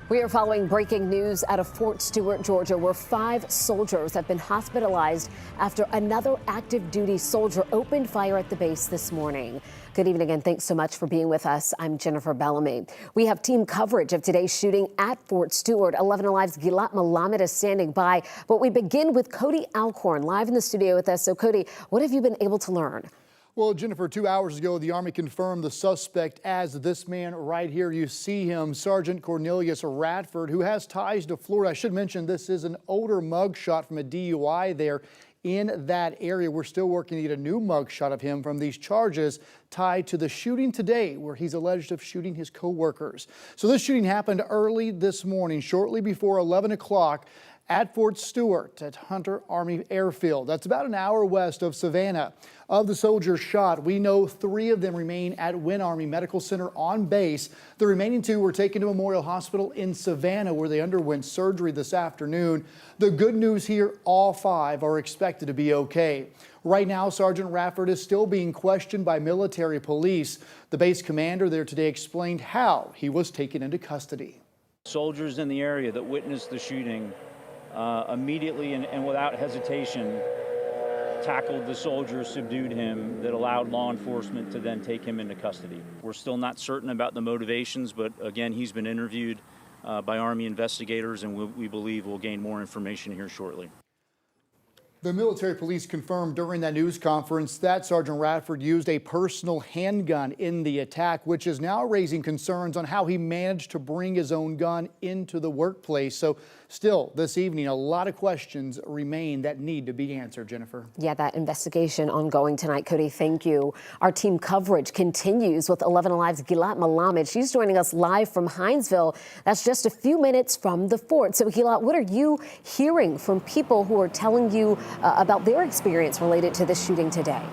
We are following breaking news out of Fort Stewart, Georgia, where 5 soldiers have been hospitalized after another active duty soldier opened fire at the base this morning. Good evening and thanks so much for being with us. I'm Jennifer Bellamy. We have team coverage of today's shooting at Fort Stewart. 11 Alive's Gilad Malamed is standing by, but we begin with Cody Alcorn live in the studio with us. So Cody, what have you been able to learn? Well, Jennifer, 2 hours ago, the Army confirmed the suspect as this man right here. You see him, Sergeant Cornelius Radford, who has ties to Florida. I should mention this is an older mugshot from a DUI there in that area. We're still working to get a new mugshot of him from these charges tied to the shooting today, where he's alleged of shooting his co-workers. So this shooting happened early this morning, shortly before 11 o'clock. At Fort Stewart at Hunter Army Airfield. That's about an hour west of Savannah. Of the soldiers shot, we know 3 of them remain at Wynn Army Medical Center on base. The remaining 2 were taken to Memorial Hospital in Savannah, where they underwent surgery this afternoon. The good news here, all 5 are expected to be okay. Right now, Sergeant Radford is still being questioned by military police. The base commander there today explained how he was taken into custody. Soldiers in the area that witnessed the shooting immediately and without hesitation tackled the soldier, subdued him, that allowed law enforcement to then take him into custody. We're still not certain about the motivations, but again, he's been interviewed by Army investigators, and we believe we'll gain more information here shortly. The military police confirmed during that news conference that Sergeant Radford used a personal handgun in the attack, which is now raising concerns on how he managed to bring his own gun into the workplace. So still this evening, a lot of questions remain that need to be answered, Jennifer. Yeah, that investigation ongoing tonight. Cody, thank you. Our team coverage continues with 11 Alive's Gilad Malamed. She's joining us live from Hinesville. That's just a few minutes from the fort. So Gilad, what are you hearing from people who are telling you about their experience related to the shooting today?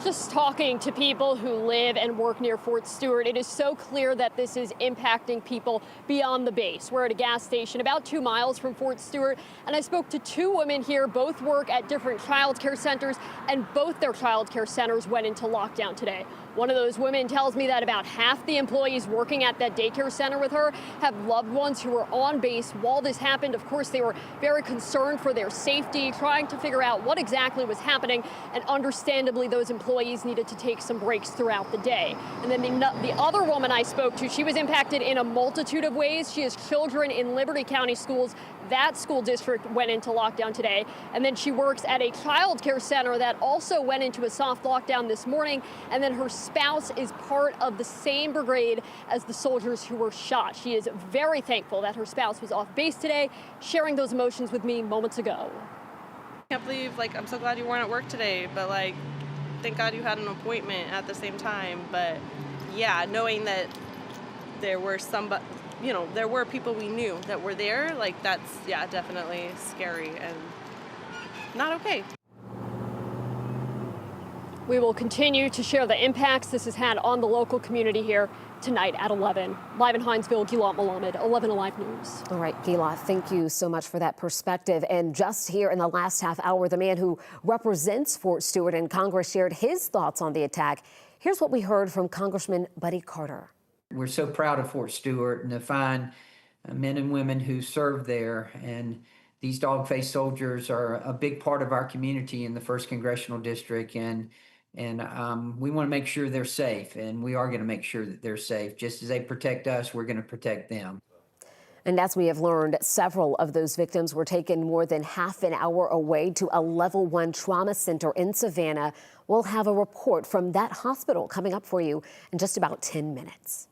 Just talking to people who live and work near Fort Stewart, it is so clear that this is impacting people beyond the base. We're at a gas station about 2 miles from Fort Stewart, and I spoke to 2 women here. Both work at different child care centers, and both their child care centers went into lockdown today. One of those women tells me that about half the employees working at that daycare center with her have loved ones who were on base while this happened. Of course, they were very concerned for their safety, trying to figure out what exactly was happening, and understandably, those employees needed to take some breaks throughout the day. And then the other woman I spoke to, she was impacted in a multitude of ways. She has children in Liberty County schools. That school district went into lockdown today. And then she works at a child care center that also went into a soft lockdown this morning. And then her spouse is part of the same brigade as the soldiers who were shot. She is very thankful that her spouse was off base today, sharing those emotions with me moments ago. I can't believe, I'm so glad you weren't at work today, but thank God you had an appointment at the same time. But yeah, knowing that there were there were people we knew that were there, that's, yeah, definitely scary and not okay. We will continue to share the impacts this has had on the local community here tonight at 11. Live in Hinesville, Gilad Malamed, 11 Alive News. All right, Gilad, thank you so much for that perspective. And just here in the last half hour, the man who represents Fort Stewart in Congress shared his thoughts on the attack. Here's what we heard from Congressman Buddy Carter. We're so proud of Fort Stewart and the fine men and women who serve there. And these dog-faced soldiers are a big part of our community in the 1st Congressional District. And we want to make sure they're safe, and we are going to make sure that they're safe. Just as they protect us, we're going to protect them. And as we have learned, several of those victims were taken more than half an hour away to a level 1 trauma center in Savannah. We'll have a report from that hospital coming up for you in just about 10 minutes.